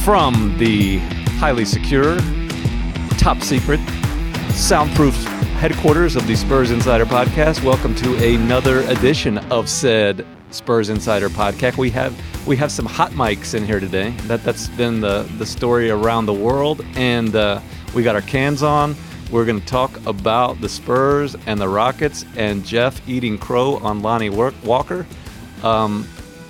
From the highly secure, top secret, soundproof headquarters of the Spurs Insider Podcast, welcome to another edition of said Spurs Insider Podcast. We have some hot mics in here today. That's been the story around the world, and we got our cans on. We're going to talk about the Spurs and the Rockets and Jeff eating crow on Lonnie Walker.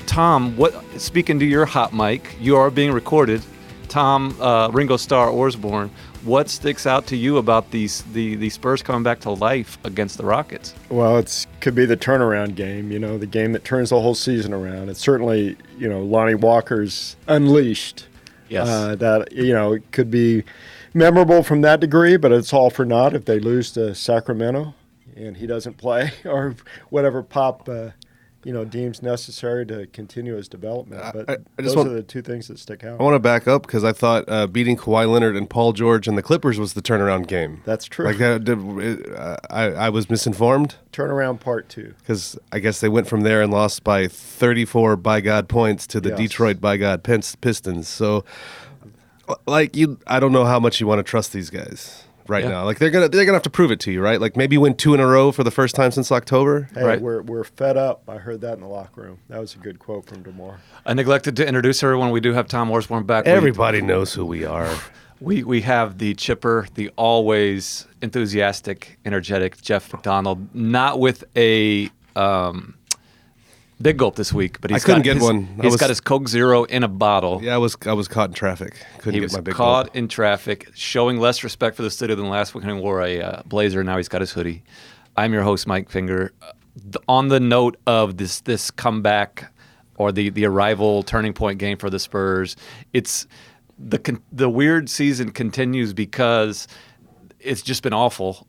Tom, speaking to your hot mic, you are being recorded. Tom, Ringo Starr Osborne, what sticks out to you about the Spurs coming back to life against the Rockets? Well, could be the turnaround game, the game that turns the whole season around. It's certainly, Lonnie Walker's unleashed. Yes. That, it could be memorable from that degree, but it's all for naught if they lose to Sacramento and he doesn't play or whatever Pop deems necessary to continue his development. But those are the two things that stick out. I want to back up because I thought beating Kawhi Leonard and Paul George and the Clippers was the turnaround game. That's true. I was misinformed. Turnaround part two. Because I guess they went from there and lost by 34 by God points to the Detroit by God Pistons. So, I don't know how much you want to trust these guys right now. Like they're gonna have to prove it to you, right? Like maybe win 2 in a row for the first time since October. Hey, right? We're fed up. I heard that in the locker room. That was a good quote from DeMar. I neglected to introduce everyone. We do have Tom Osborne back. Everybody knows who we are. We have the chipper, the always enthusiastic, energetic Jeff McDonald. Not with a big gulp this week, but I couldn't get one. He's got his Coke Zero in a bottle. Yeah, I was caught in traffic. Couldn't get my big gulp. He was caught in traffic, showing less respect for the studio than last week when he wore a blazer. Now he's got his hoodie. I'm your host, Mike Finger. On the note of this comeback or the arrival turning point game for the Spurs, it's the weird season continues because it's just been awful.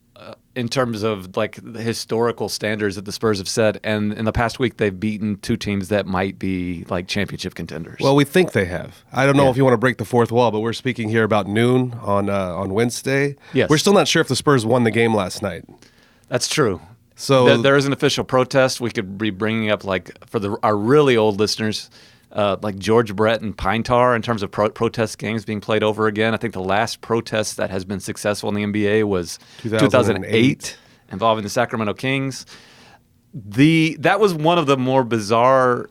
In terms of the historical standards that the Spurs have set, and in the past week they've beaten 2 teams that might be championship contenders. Well, we think they have. I don't know if you want to break the fourth wall, but we're speaking here about noon on Wednesday. Yes. We're still not sure if the Spurs won the game last night. That's true. So there is an official protest. We could be bringing up for our really old listeners. George Brett and Pine Tar in terms of protest games being played over again. I think the last protest that has been successful in the NBA was 2008 involving the Sacramento Kings. That was one of the more bizarre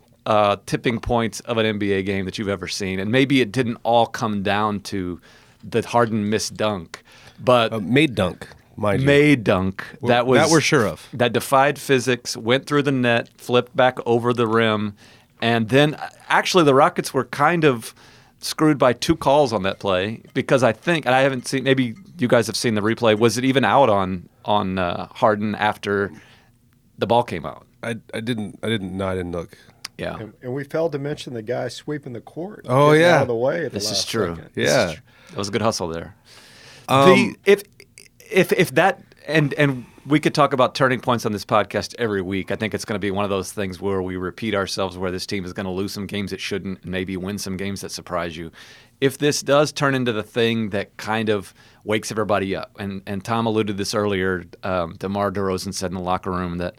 tipping points of an NBA game that you've ever seen. And maybe it didn't all come down to the Harden missed dunk. But made dunk. Made dunk. That we're sure of. That defied physics, went through the net, flipped back over the rim. And then, actually, the Rockets were kind of screwed by 2 calls on that play because I think, and I haven't seen, maybe you guys have seen the replay, was it even out on Harden after the ball came out? I didn't look. Yeah. And we failed to mention the guy sweeping the court. Oh, yeah. Out of the way at the This last is true. second. Yeah. That was a good hustle there. If that, and we could talk about turning points on this podcast every week. I think it's going to be one of those things where we repeat ourselves, where this team is going to lose some games it shouldn't, and maybe win some games that surprise you. If this does turn into the thing that kind of wakes everybody up, and Tom alluded to this earlier, DeMar DeRozan said in the locker room that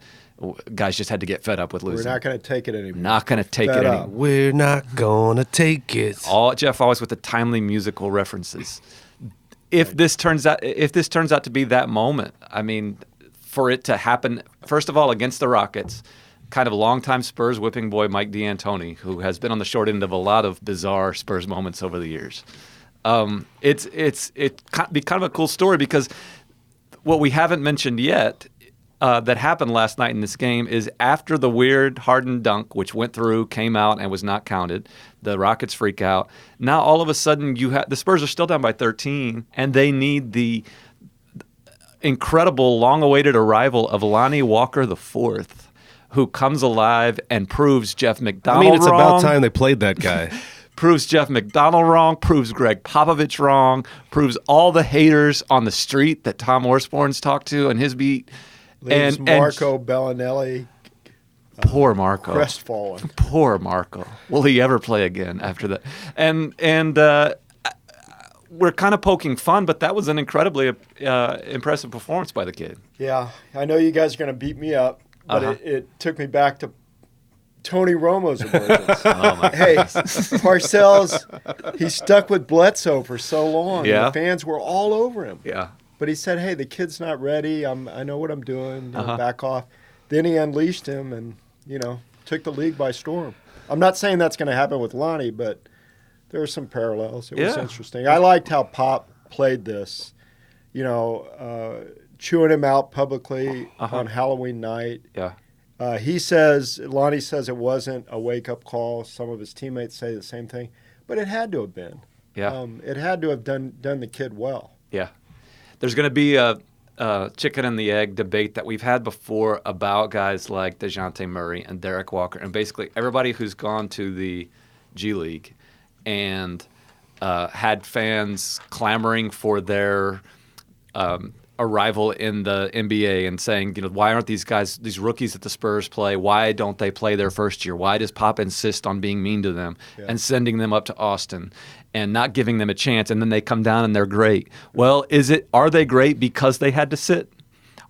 guys just had to get fed up with losing. We're not going to take it anymore. Not going to take it anymore. We're not going to take it. Jeff always with the timely musical references. If this turns out to be that moment, I mean, for it to happen, first of all, against the Rockets, kind of longtime Spurs whipping boy Mike D'Antoni, who has been on the short end of a lot of bizarre Spurs moments over the years. It's be kind of a cool story because what we haven't mentioned yet that happened last night in this game is after the weird Harden dunk, which went through, came out, and was not counted, the Rockets freak out. Now all of a sudden the Spurs are still down by 13, and they need the incredible, long-awaited arrival of Lonnie Walker IV, who comes alive and proves Jeff McDonald wrong. It's about time they played that guy. Proves Jeff McDonald wrong, proves Greg Popovich wrong, proves all the haters on the street that Tom Osborne's talked to and his beat. Leaves Marco Bellinelli. Poor Marco. Crestfallen. Poor Marco. Will he ever play again after that? And we're kind of poking fun, but that was an incredibly impressive performance by the kid. Yeah, I know you guys are going to beat me up, but it took me back to Tony Romo's emergence. Oh my Hey, Parcells, he stuck with Bledsoe for so long. Yeah. The fans were all over him. Yeah. But he said, hey, the kid's not ready. I know what I'm doing. You know, Uh-huh. back off. Then he unleashed him and, took the league by storm. I'm not saying that's going to happen with Lonnie, but there are some parallels. It was Yeah. interesting. I liked how Pop played this, chewing him out publicly on Halloween night. Yeah. Lonnie says it wasn't a wake-up call. Some of his teammates say the same thing. But it had to have been. Yeah. It had to have done the kid well. Yeah. There's going to be a chicken and the egg debate that we've had before about guys like DeJounte Murray and Derek Walker and basically everybody who's gone to the G League and had fans clamoring for their arrival in the NBA and saying, why aren't these guys, these rookies that the Spurs play, why don't they play their first year? Why does Pop insist on being mean to them and sending them up to Austin and not giving them a chance? And then they come down and they're great. Well, are they great because they had to sit?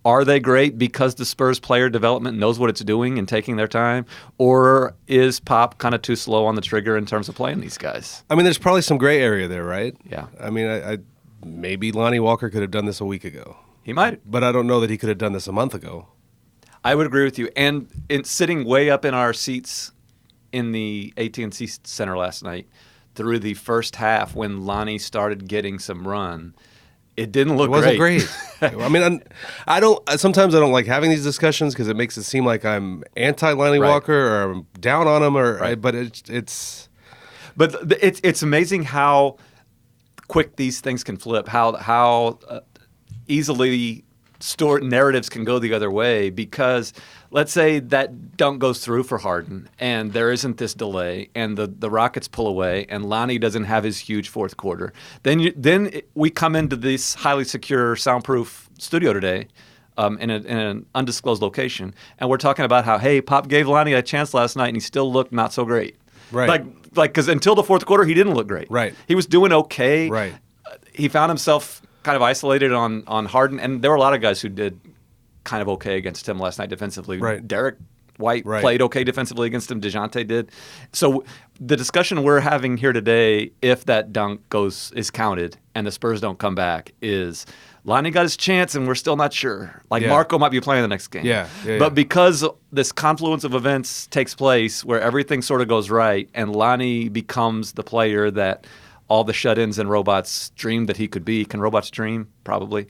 Are they great because the Spurs player development knows what it's doing and taking their time? Or is Pop kind of too slow on the trigger in terms of playing these guys? I mean, there's probably some gray area there, right? Yeah. I mean, maybe Lonnie Walker could have done this a week ago. He might. But I don't know that he could have done this a month ago. I would agree with you. And sitting way up in our seats in the AT&T Center last night through the first half when Lonnie started getting some run, it didn't look great. It wasn't great. I mean, sometimes I don't like having these discussions because it makes it seem like I'm anti-Lonnie Walker or I'm down on him. But it's amazing how quick these things can flip, how easily stored narratives can go the other way, because let's say that dunk goes through for Harden and there isn't this delay and the Rockets pull away and Lonnie doesn't have his huge fourth quarter. Then we come into this highly secure, soundproof studio today in an undisclosed location, and we're talking about how, hey, Pop gave Lonnie a chance last night and he still looked not so great. Right. Like because until the fourth quarter, he didn't look great. Right. He was doing okay. Right. He found himself kind of isolated on Harden, and there were a lot of guys who did kind of okay against him last night defensively. Right. Derek White played okay defensively against him. DeJounte did. So the discussion we're having here today, if that dunk is counted and the Spurs don't come back, is Lonnie got his chance and we're still not sure. Marco might be playing the next game. Yeah. But because this confluence of events takes place where everything sort of goes right and Lonnie becomes the player that all the shut-ins and robots dreamed that he could be. Can robots dream? Probably.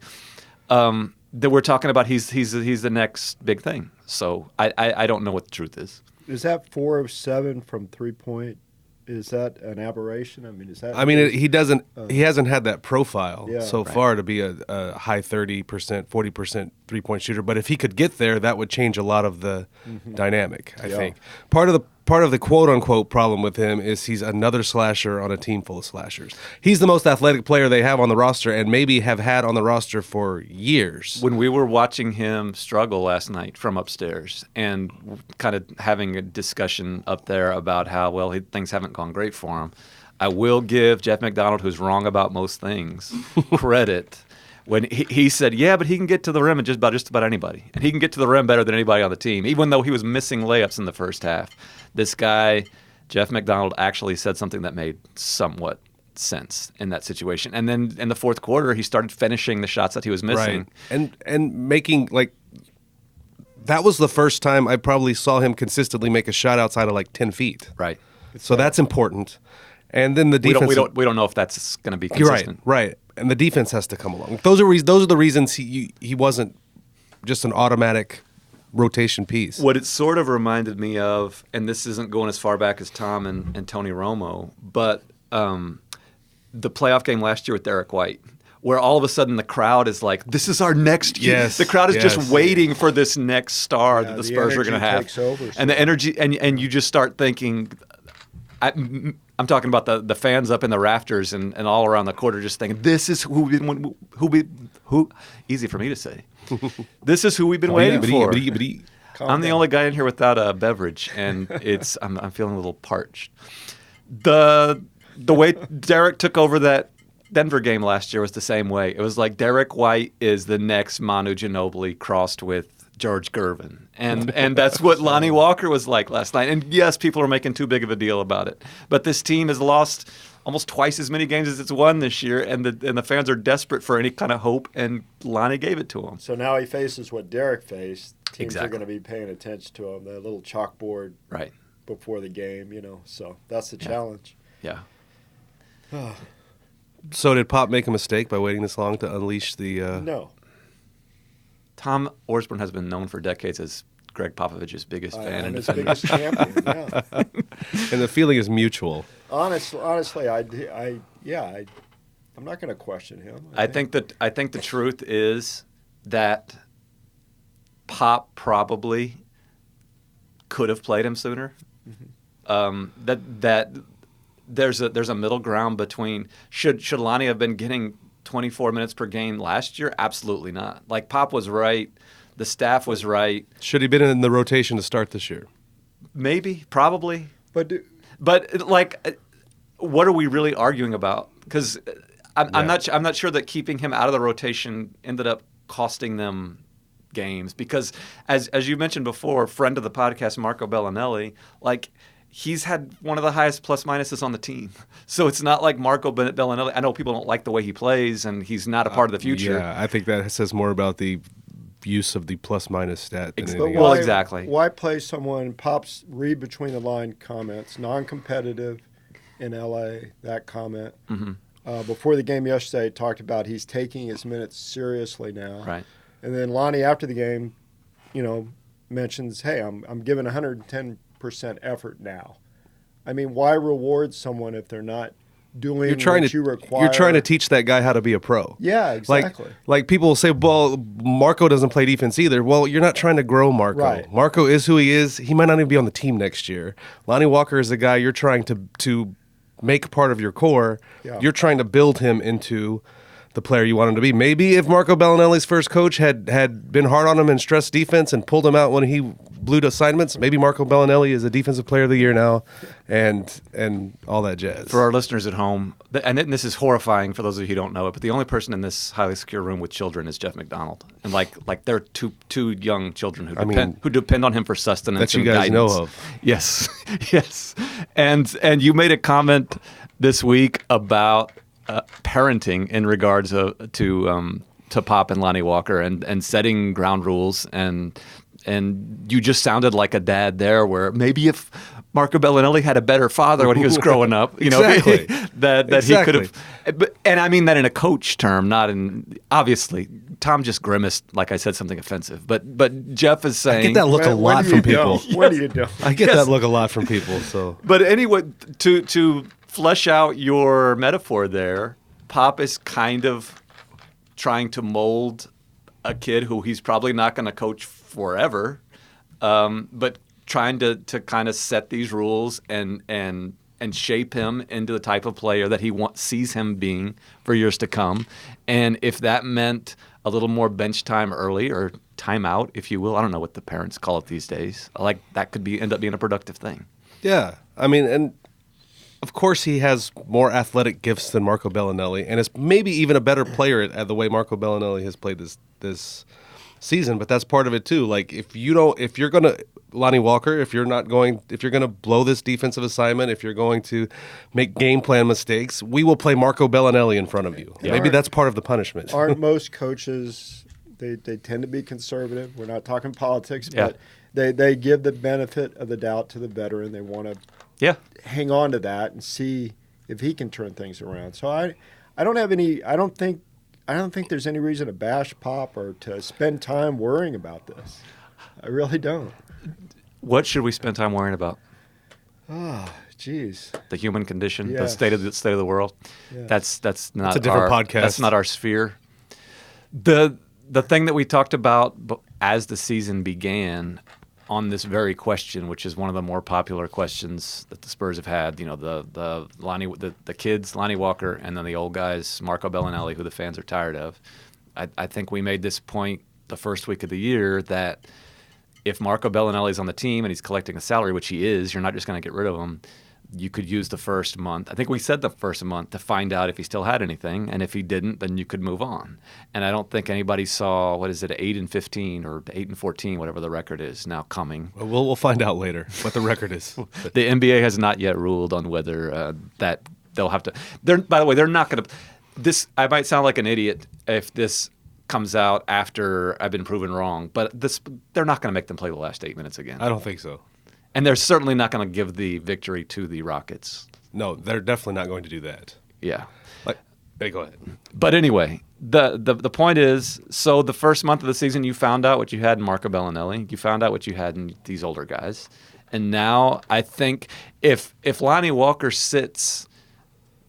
That we're talking about he's the next big thing. So I don't know what the truth is. Is that 4 of 7 from 3-point? Is that an aberration? I mean, is that? I mean, he doesn't. He hasn't had that profile so Right. far to be a high 30%, 40% 3-point shooter. But if he could get there, that would change a lot of the dynamic. I think part of the quote unquote problem with him is he's another slasher on a team full of slashers. He's the most athletic player they have on the roster, and maybe have had on the roster for years. When we were watching him struggle last night from upstairs and kind of having a discussion up there about how, things haven't gone great for him, I will give Jeff McDonald, who's wrong about most things, credit. When he said, yeah, but he can get to the rim and just about anybody. And he can get to the rim better than anybody on the team, even though he was missing layups in the first half. This guy, Jeff McDonald, actually said something that made somewhat sense in that situation. And then in the fourth quarter, he started finishing the shots that he was missing. Right. And making, that was the first time I probably saw him consistently make a shot outside of 10 feet. Right. So that's important. And then the defense. We don't know if that's going to be consistent. Right. And the defense has to come along. Those are the reasons he wasn't just an automatic rotation piece. What it sort of reminded me of, and this isn't going as far back as Tom and Tony Romo, but the playoff game last year with Derek White, where all of a sudden the crowd is like, this is our next kid. Yes, the crowd is yes. just waiting for this next star that the Spurs are going to have. Takes over, and the energy, and you just start thinking, I'm talking about the fans up in the rafters and all around the court are just thinking, this is who easy for me to say. This is who we've been waiting for. I'm the only guy in here without a beverage, and I'm feeling a little parched. The way Derek took over that Denver game last year was the same way. It was like Derek White is the next Manu Ginobili crossed with George Gervin. And that's what Lonnie Walker was like last night. And yes, people are making too big of a deal about it. But this team has lost almost twice as many games as it's won this year, and the fans are desperate for any kind of hope, and Lonnie gave it to them. So now he faces what Derek faced. Teams Exactly. are going to be paying attention to him, the little chalkboard Right. before the game, So that's the challenge. Yeah. So did Pop make a mistake by waiting this long to unleash the? No. Tom Osborne has been known for decades as Greg Popovich's biggest fan I'm and his defender. biggest champion, yeah. And the feeling is mutual. Honestly, I'm not going to question him. I think the truth is that Pop probably could have played him sooner. That there's a middle ground between should Lonnie have been getting 24 minutes per game last year? Absolutely not. Like, Pop was right, the staff was right. Should he have been in the rotation to start this year? Maybe, probably. But Like, what are we really arguing about? Because I'm not sure that keeping him out of the rotation ended up costing them games. Because as you mentioned before, friend of the podcast Marco Bellinelli, like, he's had one of the highest plus minuses on the team. So it's not like Marco Bellinelli. I know people don't like the way he plays, and he's not a part of the future. Yeah, I think that says more about the use of the plus minus stat than anything Well, else. exactly. Why play someone? Pop's read between the line comments, non-competitive in LA. That comment before the game yesterday talked about he's taking his minutes seriously now. Right. And then Lonnie after the game, mentions, "Hey, I'm giving 110% effort now." I mean, why reward someone if they're not doing what you require? You're trying to teach that guy how to be a pro. Yeah, exactly. Like people will say, well, Marco doesn't play defense either. Well, you're not trying to grow Marco. Right. Marco is who he is. He might not even be on the team next year. Lonnie Walker is the guy you're trying to make part of your core. Yeah. You're trying to build him into the player you want him to be. Maybe if Marco Bellinelli's first coach had been hard on him and stressed defense and pulled him out when he blew to assignments, maybe Marco Bellinelli is a defensive player of the year now, and all that jazz. For our listeners at home, and this is horrifying for those of you who don't know it, but the only person in this highly secure room with children is Jeff McDonald, and like they're two young children who depend on him for sustenance that you and guys guidance. know of. Yes, yes, and you made a comment this week about parenting in regards to Pop and Lonnie Walker and setting ground rules, and you just sounded like a dad there, where maybe if Marco Bellinelli had a better father when he was growing up, Exactly. that Exactly. he could have. And I mean that in a coach term, not in, obviously. Tom just grimaced like I said something offensive, but Jeff is saying. I get that look a lot from people. What do you do? I get that look a lot from people. So, But anyway, to flesh out your metaphor there, Pop is kind of trying to mold a kid who he's probably not going to coach forever, but trying to kind of set these rules and shape him into the type of player that he sees him being for years to come. And if that meant a little more bench time early or timeout, if you will, I don't know what the parents call it these days. Like, that could end up being a productive thing. yeah. I mean, and of course he has more athletic gifts than Marco Bellinelli, and is maybe even a better player at the way Marco Bellinelli has played this season. But that's part of it too. Like, if you're gonna Lonnie Walker, if you're gonna blow this defensive assignment, if you're going to make game plan mistakes, we will play Marco Bellinelli in front of you. Yeah. Maybe that's part of the punishment. Aren't most coaches, they tend to be conservative. We're not talking politics, but they give the benefit of the doubt to the veteran. They want to hang on to that and see if he can turn things around. So I don't think there's any reason to bash Pop or to spend time worrying about this. I really don't. What should we spend time worrying about? Oh, geez. The human condition, Yes. the state of the world. Yes. That's not a different our podcast. That's not our sphere. The thing that we talked about as the season began on this very question, which is one of the more popular questions that the Spurs have had, the kids, Lonnie Walker, and then the old guys, Marco Bellinelli, who the fans are tired of. I think we made this point the first week of the year that if Marco Bellinelli is on the team and he's collecting a salary, which he is, you're not just going to get rid of him, you could use the first month. I think we said the first month to find out if he still had anything, and if he didn't, then you could move on. And I don't think anybody saw 8-15 or 8-14, whatever the record is now coming. Well, we'll find out later what the record is. The NBA has not yet ruled on whether that they'll have to. By the way, they're not going to. This I might sound like an idiot if this comes out after I've been proven wrong, but they're not going to make them play the last 8 minutes again. I don't think so. And they're certainly not going to give the victory to the Rockets. No, they're definitely not going to do that. Yeah. Hey, go ahead. But anyway, the point is, so the first month of the season, you found out what you had in Marco Bellinelli. You found out what you had in these older guys. And now I think if Lonnie Walker sits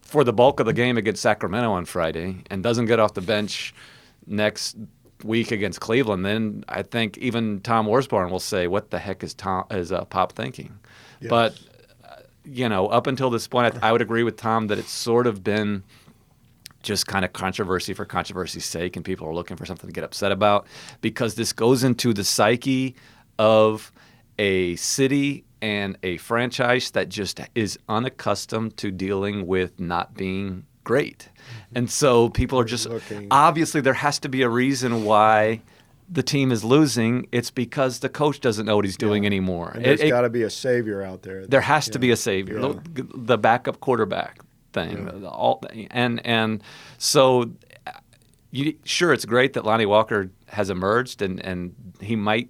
for the bulk of the game against Sacramento on Friday and doesn't get off the bench next week against Cleveland, then I think even Tom Osborne will say, "What the heck is Pop thinking?" Yes. But up until this point, I would agree with Tom that it's sort of been just kind of controversy for controversy's sake, and people are looking for something to get upset about because this goes into the psyche of a city and a franchise that just is unaccustomed to dealing with not being great. And so people are just obviously there has to be a reason why the team is losing. It's because the coach doesn't know what he's doing anymore. And there's got to be a savior out there. There has to be a savior. Yeah. The backup quarterback thing. Yeah. And so sure, it's great that Lonnie Walker has emerged and he might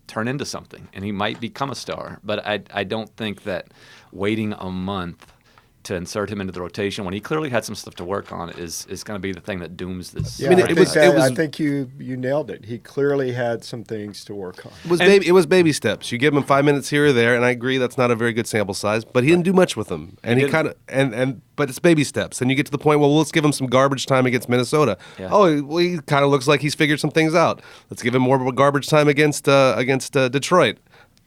turn into something and he might become a star. But I don't think that waiting a month to insert him into the rotation when he clearly had some stuff to work on is going to be the thing that dooms this. Yeah, I think you nailed it. He clearly had some things to work on. It was baby steps. You give him 5 minutes here or there, and I agree that's not a very good sample size, but he didn't do much with them. And he kind of but it's baby steps. And you get to the point, well, let's give him some garbage time against Minnesota. Yeah. Oh, well, he kind of looks like he's figured some things out. Let's give him more garbage time against Detroit.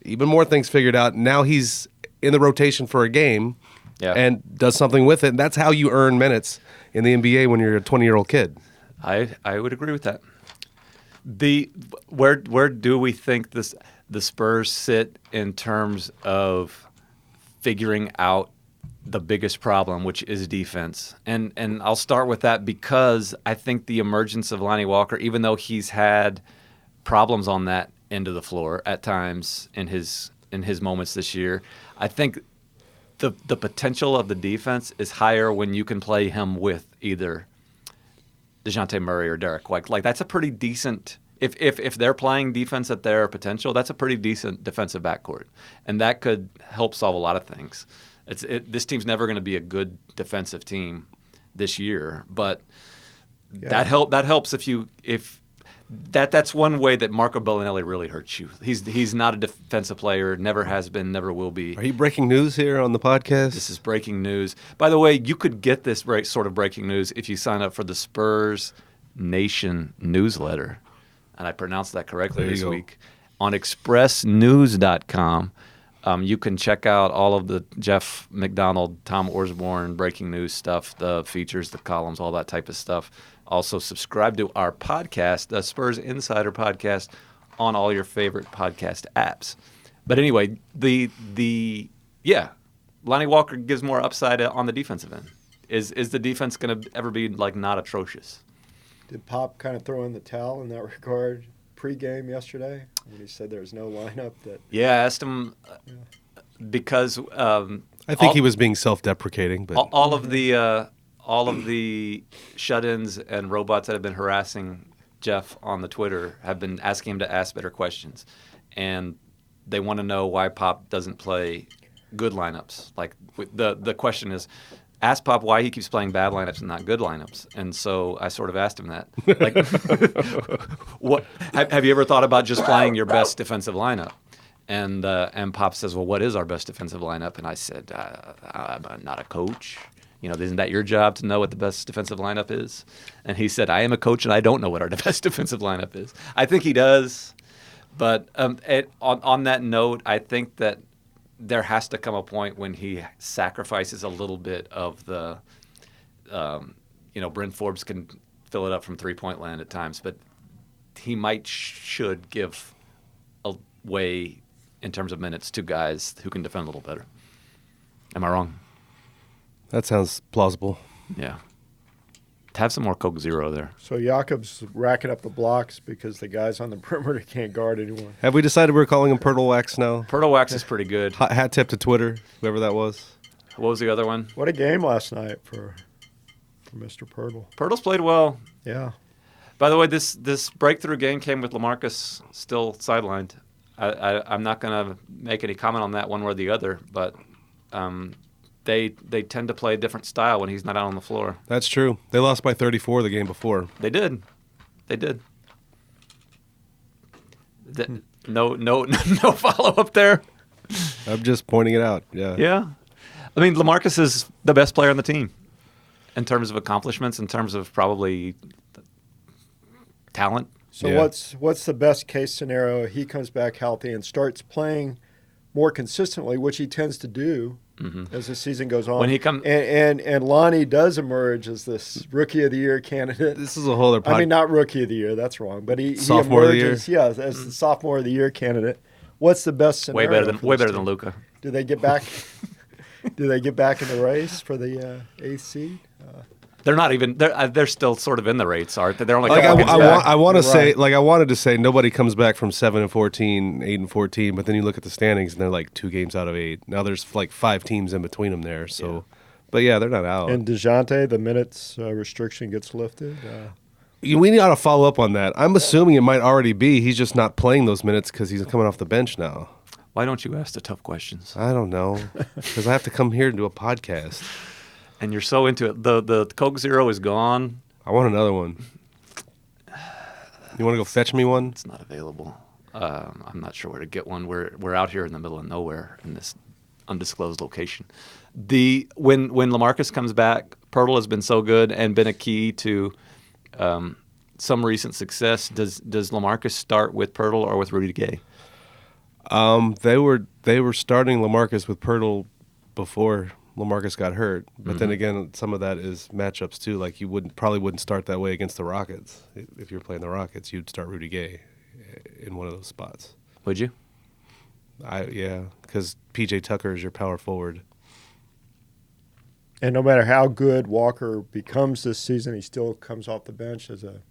Even more things figured out. Now he's in the rotation for a game. Yeah. And does something with it. And that's how you earn minutes in the NBA when you're a 20-year-old kid. I would agree with that. Where do we think the Spurs sit in terms of figuring out the biggest problem, which is defense? And I'll start with that because I think the emergence of Lonnie Walker, even though he's had problems on that end of the floor at times in his moments this year, I think the potential of the defense is higher when you can play him with either DeJounte Murray or Derek White. Like that's a pretty decent if they're playing defense at their potential, that's a pretty decent defensive backcourt. And that could help solve a lot of things. This team's never going to be a good defensive team this year, but that helps if that's one way that Marco Bellinelli really hurts you. He's not a defensive player, never has been, never will be. Are you breaking news here on the podcast? This is breaking news. By the way, you could get this sort of breaking news if you sign up for the Spurs Nation newsletter. And I pronounced that correctly this week. On expressnews.com, you can check out all of the Jeff McDonald, Tom Osborne breaking news stuff, the features, the columns, all that type of stuff. Also, subscribe to our podcast, the Spurs Insider Podcast, on all your favorite podcast apps. But anyway, Lonnie Walker gives more upside on the defensive end. Is the defense going to ever be like not atrocious? Did Pop kind of throw in the towel in that regard pre-game yesterday when he said there's no lineup that? Yeah, I asked him because I think he was being self-deprecating, but all of the shut-ins and robots that have been harassing Jeff on the Twitter have been asking him to ask better questions. And they want to know why Pop doesn't play good lineups. Like the question is, ask Pop why he keeps playing bad lineups and not good lineups. And so I sort of asked him that. Like, what have you ever thought about just playing your best defensive lineup? And Pop says, well, what is our best defensive lineup? And I said, I'm not a coach. Isn't that your job to know what the best defensive lineup is? And he said, I am a coach and I don't know what our best defensive lineup is. I think he does. But on that note, I think that there has to come a point when he sacrifices a little bit of the, Bryn Forbes can fill it up from three-point land at times, but he should give away in terms of minutes to guys who can defend a little better. Am I wrong? That sounds plausible. Yeah. Have some more Coke Zero there. So Jakob's racking up the blocks because the guys on the perimeter can't guard anyone. Have we decided we're calling him Pirtle Wax now? Pirtle Wax is pretty good. Hat tip to Twitter, whoever that was. What was the other one? What a game last night for Mr. Pirtle. Pirtle's played well. Yeah. By the way, this breakthrough game came with LaMarcus still sidelined. I'm not going to make any comment on that one way or the other, but they tend to play a different style when he's not out on the floor. That's true. They lost by 34 the game before. They did. No follow-up there. I'm just pointing it out. Yeah. Yeah. I mean, LaMarcus is the best player on the team in terms of accomplishments, in terms of probably talent. So Yeah. what's the best case scenario? He comes back healthy and starts playing more consistently, which he tends to do as the season goes on. When he come- and Lonnie does emerge as this Rookie of the Year candidate. This is a whole other I mean, not Rookie of the Year. That's wrong. But he Sophomore of the year? emerges, yeah, as the Sophomore of the Year candidate. What's the best scenario? Way better than Luka. Do they get back? Do they get back in the race for the eighth seed? They're not even. They're still sort of in the race, aren't they? They're only. Like a couple games back. I want to say, Right. like I wanted to say, nobody comes back from 7-14, 8-14, but then you look at the standings and they're like 2 games out of 8. Now there's like 5 teams in between them there. So, but yeah, they're not out. And DeJounte, the minutes restriction gets lifted. We need to follow up on that. I'm assuming it might already be. He's just not playing those minutes because he's coming off the bench now. Why don't you ask the tough questions? I don't know, because I have to come here and do a podcast. And you're so into it. The Coke Zero is gone. I want another one. You want to go fetch me one? It's not available. I'm not sure where to get one. We're out here in the middle of nowhere in this undisclosed location. When LaMarcus comes back, Pirtle has been so good and been a key to some recent success. Does LaMarcus start with Pirtle or with Rudy Gay? They were starting LaMarcus with Pirtle before LaMarcus got hurt, but then again, some of that is matchups too. Like you probably wouldn't start that way against the Rockets. If you're playing the Rockets, you'd start Rudy Gay in one of those spots. Would you? Yeah, because PJ Tucker is your power forward. And no matter how good Walker becomes this season, he still comes off the bench as a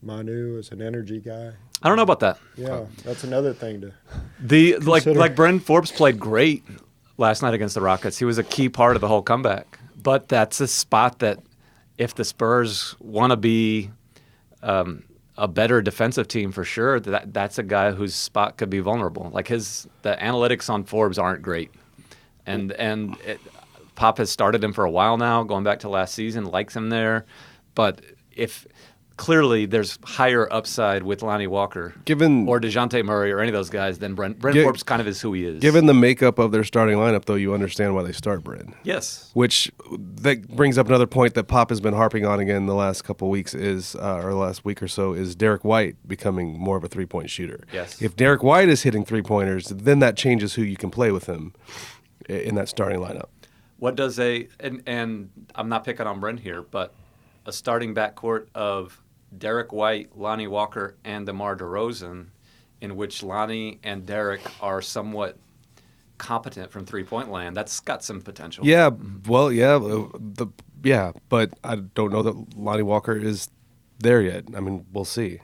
Manu, as an energy guy. I don't know about that. Yeah, that's another thing to Like Brendan Forbes played great last night against the Rockets. He was a key part of the whole comeback. But that's a spot that if the Spurs want to be a better defensive team for sure, that's a guy whose spot could be vulnerable. Like the analytics on Forbes aren't great. And Pop has started him for a while now, going back to last season, likes him there. But clearly there's higher upside with Lonnie Walker or DeJounte Murray or any of those guys than Brent Forbes kind of is who he is. Given the makeup of their starting lineup, though, you understand why they start Brent. Yes. Which that brings up another point that Pop has been harping on again the last couple of weeks or last week or so, is Derek White becoming more of a three-point shooter. Yes. If Derek White is hitting three-pointers, then that changes who you can play with him in that starting lineup. What does and I'm not picking on Brent here, but a starting backcourt of Derek White, Lonnie Walker, and DeMar DeRozan, in which Lonnie and Derek are somewhat competent from three-point land, that's got some potential. Yeah, well, yeah, but I don't know that Lonnie Walker is there yet. I mean, we'll see.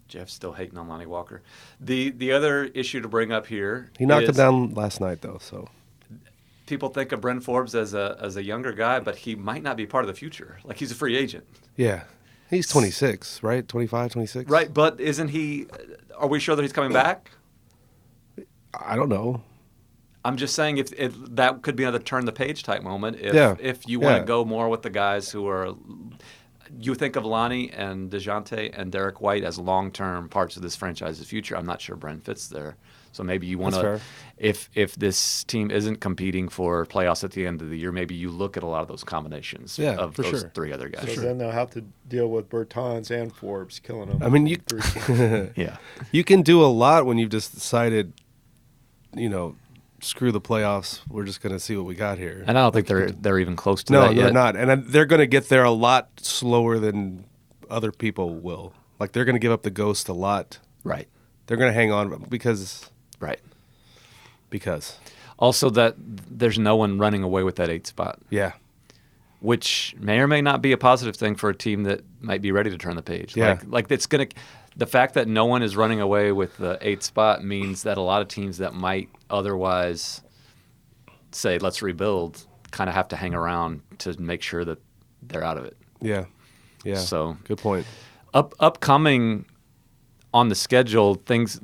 Jeff's still hating on Lonnie Walker. The other issue to bring up here, he knocked him down last night, though. So people think of Brent Forbes as a younger guy, but he might not be part of the future. Like, he's a free agent. Yeah. He's 26, right? 25, 26? Right, but isn't he – are we sure that he's coming back? I don't know. I'm just saying if that could be another turn-the-page type moment if you want to go more with the guys who are – you think of Lonnie and DeJounte and Derek White as long-term parts of this franchise's future. I'm not sure Brent fits there. So maybe you want to – if this team isn't competing for playoffs at the end of the year, maybe you look at a lot of those combinations of those three other guys. So then they'll have to deal with Bertans and Forbes killing them. I mean, you can do a lot when you've just decided, screw the playoffs. We're just going to see what we got here. And I don't think they're even close to that yet. No, they're not. And they're going to get there a lot slower than other people will. Like, they're going to give up the ghost a lot. Right. They're going to hang on because... Right. Because. Also, that there's no one running away with that 8 spot. Yeah. Which may or may not be a positive thing for a team that might be ready to turn the page. Yeah. Like it's gonna. The fact that no one is running away with the 8 spot means that a lot of teams that might otherwise say let's rebuild kind of have to hang around to make sure that they're out of it. Yeah. Yeah. So good point. Upcoming on the schedule, things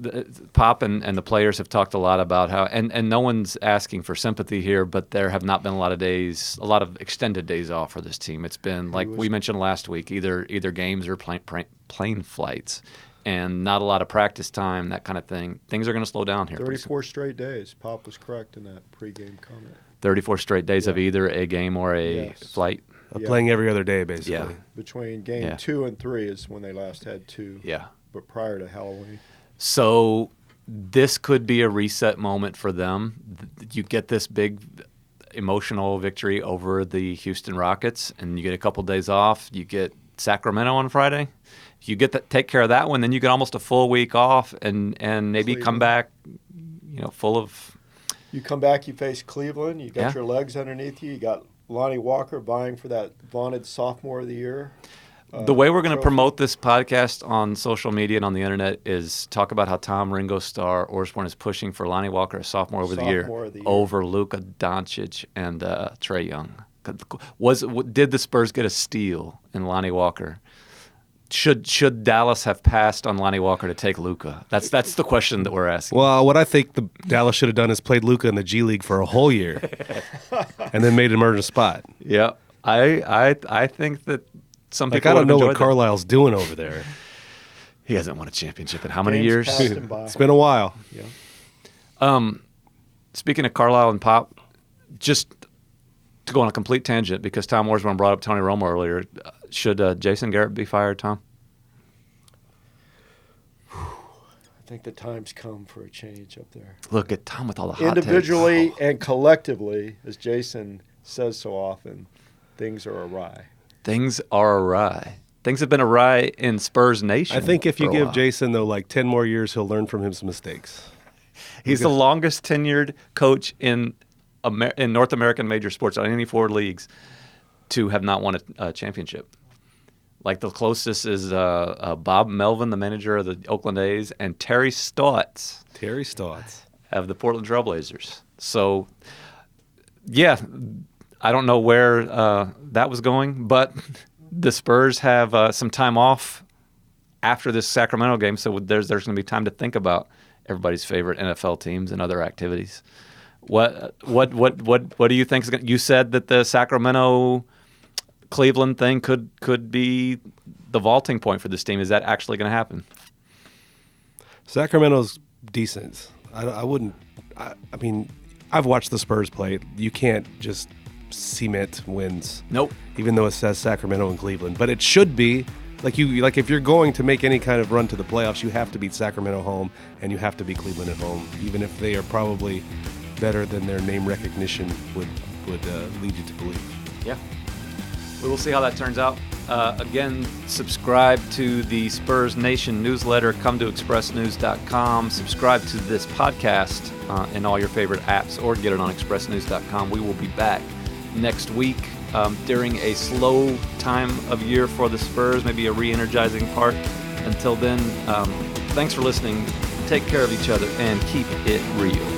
Pop and the players have talked a lot about how, and no one's asking for sympathy here, but there have not been a lot of extended days off for this team. It's been, like we mentioned last week, either games or plane flights, and not a lot of practice time, that kind of thing. Things are going to slow down here. 34 straight days. Pop was correct in that pregame comment. 34 straight days of either a game or a flight. Playing every other day, basically. Yeah. Between game 2 and 3 is when they last had 2. Yeah. But prior to Halloween. So this could be a reset moment for them. You get this big emotional victory over the Houston Rockets, and you get a couple days off. You get Sacramento on Friday. You get take care of that one, then you get almost a full week off, and maybe Cleveland. come back, full of. You come back, you face Cleveland. You got your legs underneath you. You got Lonnie Walker vying for that vaunted sophomore of the year. The way we're going to promote this podcast on social media and on the internet is talk about how Tom Ringo Starr Osborne is pushing for Lonnie Walker, a sophomore of the year, over Luka Doncic and Trae Young. Did the Spurs get a steal in Lonnie Walker? Should Dallas have passed on Lonnie Walker to take Luka? That's the question that we're asking. Well, what I think the Dallas should have done is played Luka in the G League for a whole year, and then made him earn a spot. Yeah, I think that. Some people I don't know what that. Carlisle's doing over there. He hasn't won a championship in how many years? It's been a while. Yeah. Speaking of Carlisle and Pop, just to go on a complete tangent, because Tom Osborne brought up Tony Romo earlier, should Jason Garrett be fired, Tom? I think the time's come for a change up there. Look at Tom with all the hot individually takes. and collectively, as Jason says so often, things are awry. Things are awry. Things have been awry in Spurs Nation. I think if you give while. Jason, though, like 10 more years, he'll learn from his mistakes. He's the longest tenured coach in North American major sports, on any 4 leagues, to have not won a championship. Like the closest is Bob Melvin, the manager of the Oakland A's, and Terry Stotts. Terry Stotts. Of the Portland Trailblazers. So, yeah, I don't know where that was going, but the Spurs have some time off after this Sacramento game, so there's going to be time to think about everybody's favorite NFL teams and other activities. What do you think is going? You said that the Sacramento Cleveland thing could be the vaulting point for this team. Is that actually going to happen? Sacramento's decent. I wouldn't. I mean, I've watched the Spurs play. You can't just cement wins. Nope. Even though it says Sacramento and Cleveland, but it should be like if you're going to make any kind of run to the playoffs, you have to beat Sacramento home and you have to beat Cleveland at home, even if they are probably better than their name recognition would lead you to believe. Yeah. We will see how that turns out. Again, subscribe to the Spurs Nation newsletter. Come to expressnews.com. Subscribe to this podcast in all your favorite apps, or get it on expressnews.com. We will be back next week during a slow time of year for the Spurs, maybe a re-energizing part. Until then, thanks for listening. Take care of each other and keep it real.